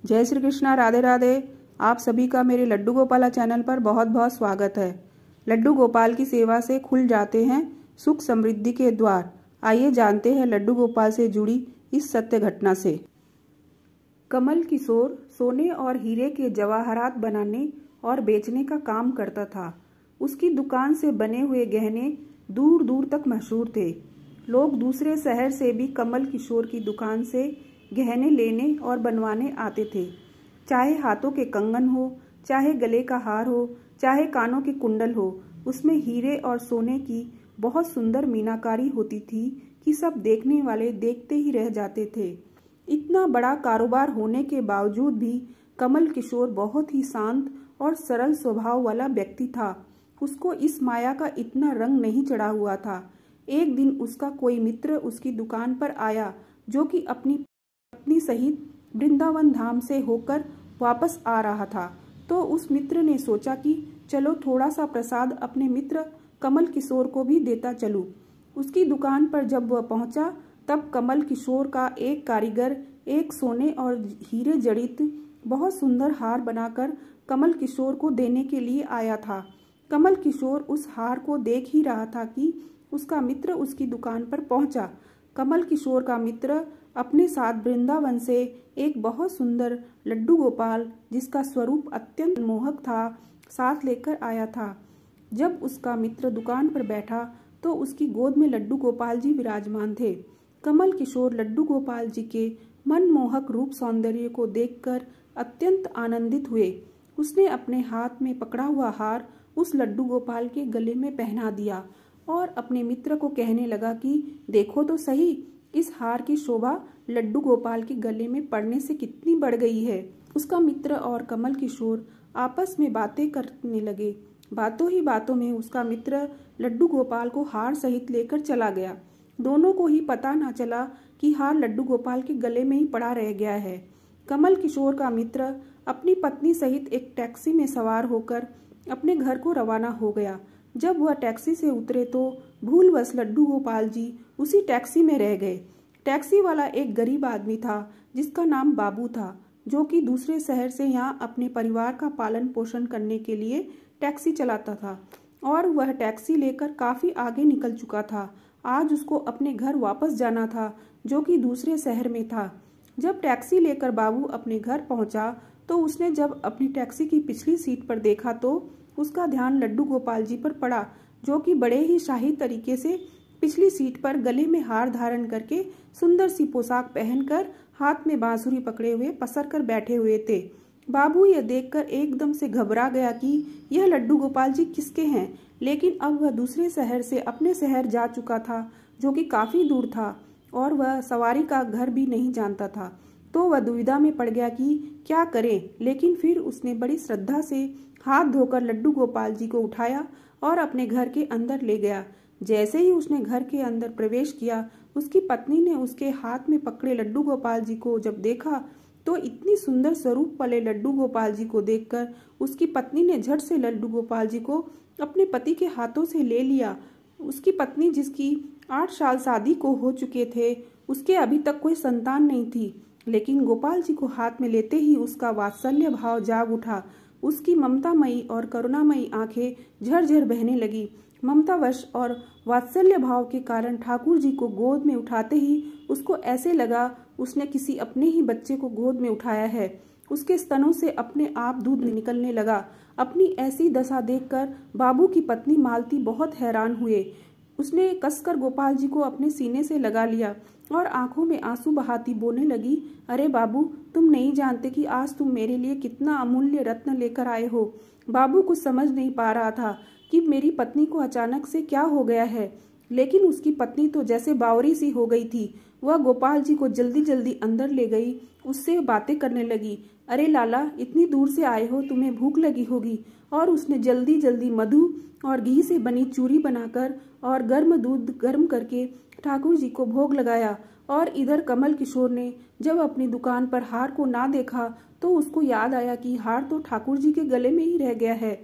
जय श्री कृष्णा, राधे राधे। आप सभी का मेरे लड्डू गोपाला चैनल पर बहुत बहुत स्वागत है। लड्डू गोपाल की सेवा से खुल जाते हैं सुख समृद्धि के द्वार। आइए जानते हैं लड्डू गोपाल से जुड़ी इस सत्य घटना से। कमल किशोर सोने और हीरे के जवाहरात बनाने और बेचने का काम करता था। उसकी दुकान से बने हुए गहने दूर दूर तक मशहूर थे। लोग दूसरे शहर से भी कमल किशोर की दुकान से गहने लेने और बनवाने आते थे। चाहे हाथों के कंगन हो, चाहे गले का हार हो, चाहे कानों के कुंडल हो, उसमें हीरे और सोने की बहुत सुंदर मीनाकारी होती थी कि सब देखने वाले देखते ही रह जाते थे। इतना बड़ा कारोबार होने के बावजूद भी कमल किशोर बहुत ही शांत और सरल स्वभाव वाला व्यक्ति था। उसको इस माया का इतना रंग नहीं चढ़ा हुआ था। एक दिन उसका कोई मित्र उसकी दुकान पर आया, जो कि अपनी पत्नी सहित वृंदावन धाम से होकर वापस आ रहा था। तो उस मित्र ने सोचा कि चलो थोड़ा सा प्रसाद अपने मित्र कमल किशोर को भी देता चलूं। उसकी दुकान पर जब वह पहुंचा, तब कमल किशोर का एक कारीगर एक सोने और हीरे जड़ित बहुत सुंदर हार बनाकर कमल किशोर को देने के लिए आया था। कमल किशोर उस हार को देख ही रहा था कि उसका मित्र उसकी दुकान पर पहुंचा। कमल किशोर का मित्र अपने साथ वृंदावन से एक बहुत सुंदर लड्डू गोपाल, जिसका स्वरूप अत्यंत मोहक था, साथ लेकर आया था। जब उसका मित्र दुकान पर बैठा तो उसकी गोद में लड्डू गोपाल जी विराजमान थे। कमल किशोर लड्डू गोपाल जी के मनमोहक रूप सौंदर्य को देखकर अत्यंत आनंदित हुए। उसने अपने हाथ में पकड़ा हुआ हार उस लड्डू गोपाल के गले में पहना दिया और अपने मित्र को कहने लगा कि देखो तो सही, इस हार की शोभा लड्डू गोपाल के गले में पड़ने से कितनी बढ़ गई है। उसका मित्र और कमल किशोर आपस में बातें करने लगे। बातों ही बातों में उसका मित्र लड्डू गोपाल को हार सहित लेकर चला गया। दोनों को ही पता न चला कि हार लड्डू गोपाल के गले में ही पड़ा रह गया है। कमल किशोर का मित्र अपनी पत्नी सहित एक टैक्सी में सवार होकर अपने घर को रवाना हो गया। जब वह टैक्सी से उतरे तो भूलवश लड्डू गोपाल जी उसी टैक्सी में रह गए। टैक्सी वाला एक गरीब आदमी था, जिसका नाम बाबू था, जो कि दूसरे शहर से यहाँ अपने परिवार का पालन पोषण करने के लिए टैक्सी चलाता था और वह टैक्सी लेकर काफी आगे निकल चुका था। आज उसको अपने घर वापस जाना था, जो कि दूसरे शहर में था। जब टैक्सी लेकर बाबू अपने घर पहुंचा तो उसने जब अपनी टैक्सी की पिछली सीट पर देखा तो उसका ध्यान लड्डू गोपाल जी पर पड़ा, जो कि बड़े ही शाही तरीके से पिछली सीट पर गले में हार धारण करके सुंदर सी पोशाक पहनकर हाथ में बांसुरी पकड़े हुए पसर कर बैठे हुए थे। बाबू यह देखकर एकदम से घबरा गया कि यह लड्डू गोपाल जी किसके हैं, लेकिन अब वह दूसरे शहर से अपने शहर जा चुका था, जो कि काफी दूर था और वह सवारी का घर भी नहीं जानता था। तो वह दुविधा में पड़ गया कि क्या करे, लेकिन फिर उसने बड़ी श्रद्धा से हाथ धोकर लड्डू गोपाल जी को उठाया और अपने घर के अंदर ले गया। जैसे ही उसने घर के अंदर प्रवेश किया, उसकी पत्नी ने उसके हाथ में पकड़े लड्डू गोपाल जी को जब देखा तो इतनी सुंदर स्वरूप वाले लड्डू गोपाल जी को देखकर उसकी पत्नी ने झट से लड्डू गोपाल जी को अपने पति के हाथों से ले लिया। उसकी पत्नी, जिसकी 8 साल शादी को हो चुके थे, उसके अभी तक कोई संतान नहीं थी, लेकिन गोपाल जी को हाथ में लेते ही उसका वात्सल्य भाव जाग उठा। उसकी ममतामयी और करुणामयी आंखें झरझर बहने लगी। ममतावश और वात्सल्य भाव के कारण ठाकुर जी को गोद में उठाते ही उसको ऐसे लगा उसने किसी अपने ही बच्चे को गोद में उठाया है। उसके स्तनों से अपने आप दूध निकलने लगा। अपनी ऐसी दशा देखकर बाबू की पत्नी मालती बहुत हैरान हुए। उसने कसकर गोपाल जी को अपने सीने से लगा लिया और आंखों में आंसू बहाती बोलने लगी, अरे बाबू, तुम नहीं जानते कि आज तुम मेरे लिए कितना अमूल्य रत्न लेकर आए हो। बाबू कुछ समझ नहीं पा रहा था कि मेरी पत्नी को अचानक से क्या हो गया है, लेकिन उसकी पत्नी तो जैसे बावरी सी हो गई थी। वह गोपाल जी को जल्दी जल्दी अंदर ले गई, उससे बातें करने लगी। अरे लाला, इतनी दूर से आए हो, तुम्हें भूख लगी होगी। और उसने जल्दी जल्दी मधु और घी से बनी चूरी बनाकर और गर्म दूध गर्म करके ठाकुर जी को भोग लगाया। और इधर कमल किशोर ने जब अपनी दुकान पर हार को ना देखा तो उसको याद आया कि हार तो ठाकुर जी के गले में ही रह गया है।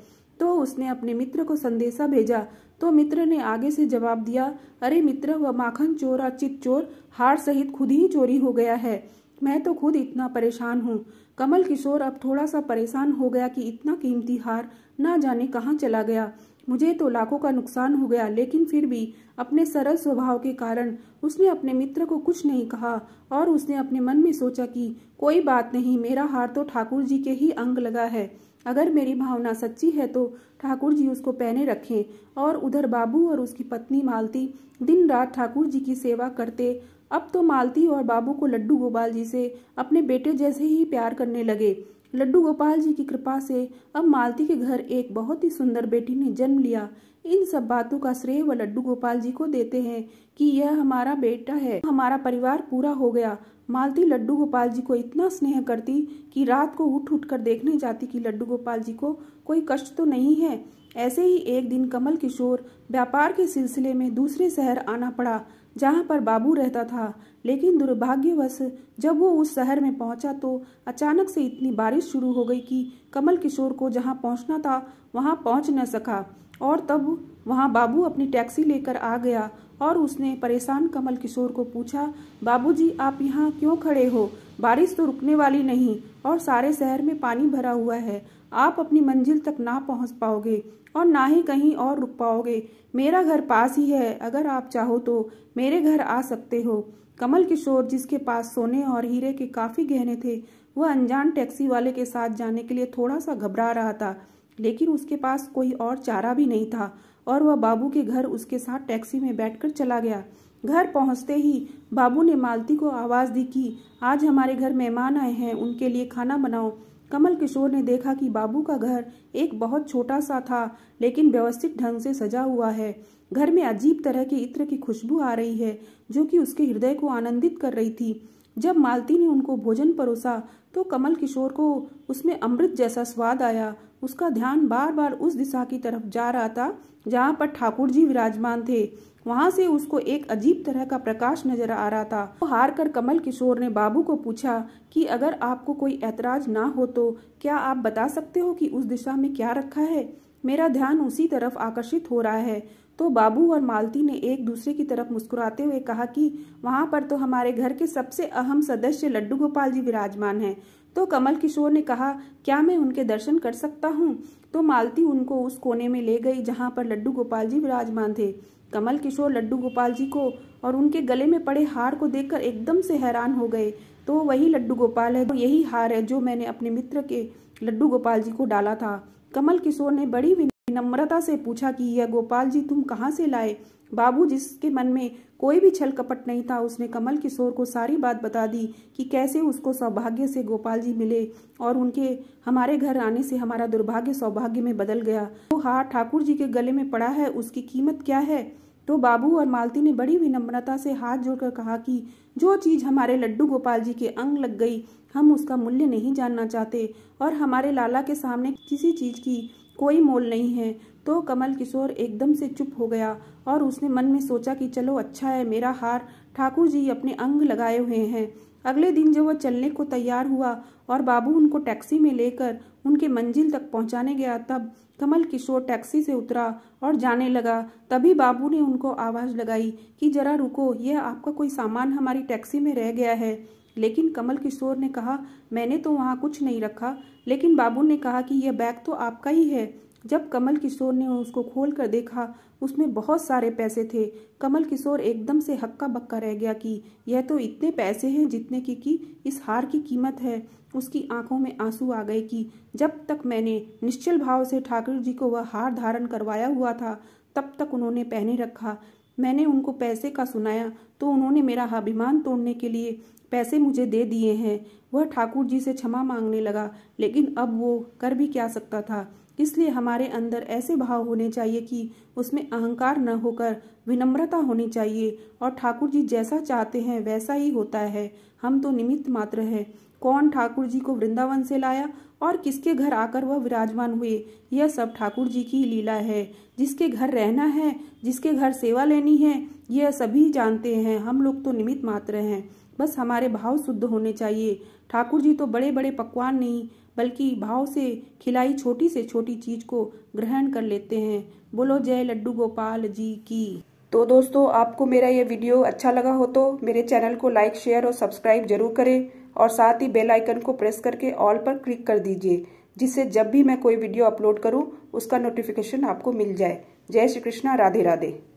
तो उसने अपने मित्र को संदेशा भेजा। तो मित्र ने आगे से जवाब दिया, अरे मित्र, वह माखन चोर और चित चोर हार सहित खुद ही चोरी हो गया है। मैं तो खुद इतना परेशान हूँ। कमल किशोर अब थोड़ा सा परेशान हो गया कि इतना कीमती हार ना जाने कहाँ चला गया। मुझे तो लाखों का नुकसान हो गया, लेकिन फिर भी अपने सरल स्वभाव के कारण उसने अपने मित्र को कुछ नहीं कहा और उसने अपने मन में सोचा कि कोई बात नहीं, मेरा हार तो ठाकुर जी के ही अंग लगा है। अगर मेरी भावना सच्ची है तो ठाकुर जी उसको पहने रखें। और उधर बाबू और उसकी पत्नी मालती दिन रात ठाकुर जी की सेवा करते। अब तो मालती और बाबू को लड्डू गोपाल जी से अपने बेटे जैसे ही प्यार करने लगे। लड्डू गोपाल जी की कृपा से अब मालती के घर एक बहुत ही सुंदर बेटी ने जन्म लिया। इन सब बातों का श्रेय वह लड्डू गोपाल जी को देते हैं कि यह हमारा बेटा है, हमारा परिवार पूरा हो गया। मालती लड्डू गोपाल जी को इतना स्नेह करती कि रात को उठ उठ कर देखने जाती कि लड्डू गोपाल जी को कोई कष्ट तो नहीं है। ऐसे ही एक दिन कमल किशोर व्यापार के सिलसिले में दूसरे शहर आना पड़ा जहाँ पर बाबू रहता था। लेकिन दुर्भाग्यवश जब वो उस शहर में पहुंचा तो अचानक से इतनी बारिश शुरू हो गई कि कमल किशोर को जहाँ पहुंचना था वहाँ पहुंच न सका। और तब वहाँ बाबू अपनी टैक्सी लेकर आ गया और उसने परेशान कमल किशोर को पूछा, बाबूजी आप यहाँ क्यों खड़े हो? बारिश तो रुकने वाली नहीं और सारे शहर में पानी भरा हुआ है। आप अपनी मंजिल तक ना पहुँच पाओगे और ना ही कहीं और रुक पाओगे। मेरा घर पास ही है, अगर आप चाहो तो मेरे घर आ सकते हो। कमल किशोर, जिसके पास सोने और हीरे के काफी गहने थे, वह अनजान टैक्सी वाले के साथ जाने के लिए थोड़ा सा घबरा रहा था, लेकिन उसके पास कोई और चारा भी नहीं था और वह बाबू के घर उसके साथ टैक्सी में बैठकर चला गया। घर पहुंचते ही बाबू ने मालती को आवाज दी कि आज हमारे घर मेहमान आए हैं, उनके लिए खाना बनाओ। कमल किशोर ने देखा कि बाबू का घर एक बहुत छोटा सा था, लेकिन व्यवस्थित ढंग से सजा हुआ है। घर में अजीब तरह की इत्र की खुशबू आ रही है जो कि उसके हृदय को आनंदित कर रही थी। जब मालती ने उनको भोजन परोसा तो कमल किशोर को उसमें अमृत जैसा स्वाद आया। उसका ध्यान बार बार उस दिशा की तरफ जा रहा था जहाँ पर ठाकुर जी विराजमान थे। वहां से उसको एक अजीब तरह का प्रकाश नजर आ रहा था। तो हार कर कमल किशोर ने बाबू को पूछा कि अगर आपको कोई ऐतराज ना हो तो क्या आप बता सकते हो कि उस दिशा में क्या रखा है? मेरा ध्यान उसी तरफ आकर्षित हो रहा है। तो बाबू और मालती ने एक दूसरे की तरफ मुस्कुराते हुए कहा कि वहां पर तो हमारे घर के सबसे अहम सदस्य लड्डू गोपाल जी विराजमान हैं। तो कमल किशोर ने कहा, क्या मैं उनके दर्शन कर सकता हूँ? तो मालती उनको उस कोने में ले गई जहाँ पर लड्डू गोपाल जी विराजमान थे। कमल किशोर लड्डू गोपाल जी को और उनके गले में पड़े हार को देखकर एकदम से हैरान हो गए। तो वही लड्डू गोपाल है, तो यही हार है जो मैंने अपने मित्र के लड्डू गोपाल जी को डाला था। कमल किशोर ने बड़ी विनम्रता से पूछा कि यह गोपाल जी तुम कहाँ से लाए? बाबू, जिसके मन में कोई भी छल कपट नहीं था, उसने कमल किशोर को सारी बात बता दी कि कैसे उसको सौभाग्य से गोपाल जी मिले और उनके हमारे घर आने से हमारा दुर्भाग्य सौभाग्य में बदल गया। तो हार ठाकुर जी के गले में पड़ा है, उसकी कीमत क्या है? तो बाबू और मालती ने बड़ी विनम्रता से हाथ जोड़कर कहा कि जो चीज हमारे लड्डू गोपाल जी के अंग लग गई, हम उसका मूल्य नहीं जानना चाहते और हमारे लाला के सामने किसी चीज की कोई मोल नहीं है। तो कमल किशोर एकदम से चुप हो गया और उसने मन में सोचा कि चलो अच्छा है, मेरा हार ठाकुर जी अपने अंग लगाए हुए हैं। अगले दिन जब वह चलने को तैयार हुआ और बाबू उनको टैक्सी में लेकर उनके मंजिल तक पहुंचाने गया, तब कमल किशोर टैक्सी से उतरा और जाने लगा। तभी बाबू ने उनको आवाज लगाई कि जरा रुको, यह आपका कोई सामान हमारी टैक्सी में रह गया है। लेकिन कमल किशोर ने कहा, मैंने तो वहाँ कुछ नहीं रखा। लेकिन बाबू ने कहा कि यह बैग तो आपका ही है। जब कमल किशोर ने उसको खोल कर देखा, उसमें बहुत सारे पैसे थे। कमल किशोर एकदम से हक्का बक्का रह गया कि यह तो इतने पैसे हैं जितने की इस हार की कीमत है। उसकी आंखों में आंसू आ गए कि जब तक मैंने निश्चल भाव से ठाकुर जी को वह हार धारण करवाया हुआ था, तब तक उन्होंने पहने रखा। मैंने उनको पैसे का सुनाया तो उन्होंने मेरा अभिमान तोड़ने के लिए पैसे मुझे दे दिए हैं। वह ठाकुर जी से क्षमा मांगने लगा, लेकिन अब वो कर भी क्या सकता था। इसलिए हमारे अंदर ऐसे भाव होने चाहिए कि उसमें अहंकार न होकर विनम्रता होनी चाहिए और ठाकुर जी जैसा चाहते हैं वैसा ही होता है। हम तो निमित्त मात्र हैं। कौन ठाकुर जी को वृंदावन से लाया और किसके घर आकर वह विराजमान हुए, यह सब ठाकुर जी की लीला है। जिसके घर रहना है, जिसके घर सेवा लेनी है, यह सभी जानते हैं। हम लोग तो निमित्त मात्र हैं। बस हमारे भाव शुद्ध होने चाहिए। ठाकुर जी तो बड़े बड़े पकवान नहीं बल्कि भाव से खिलाई छोटी से छोटी चीज को ग्रहण कर लेते हैं। बोलो जय लड्डू गोपाल जी की। तो दोस्तों, आपको मेरा ये वीडियो अच्छा लगा हो तो मेरे चैनल को लाइक, शेयर और सब्सक्राइब जरूर करें। और साथ ही बेल आइकन को प्रेस करके ऑल पर क्लिक कर दीजिए, जिससे जब भी मैं कोई वीडियो अपलोड करूं उसका नोटिफिकेशन आपको मिल जाए। जय श्री कृष्णा, राधे राधे।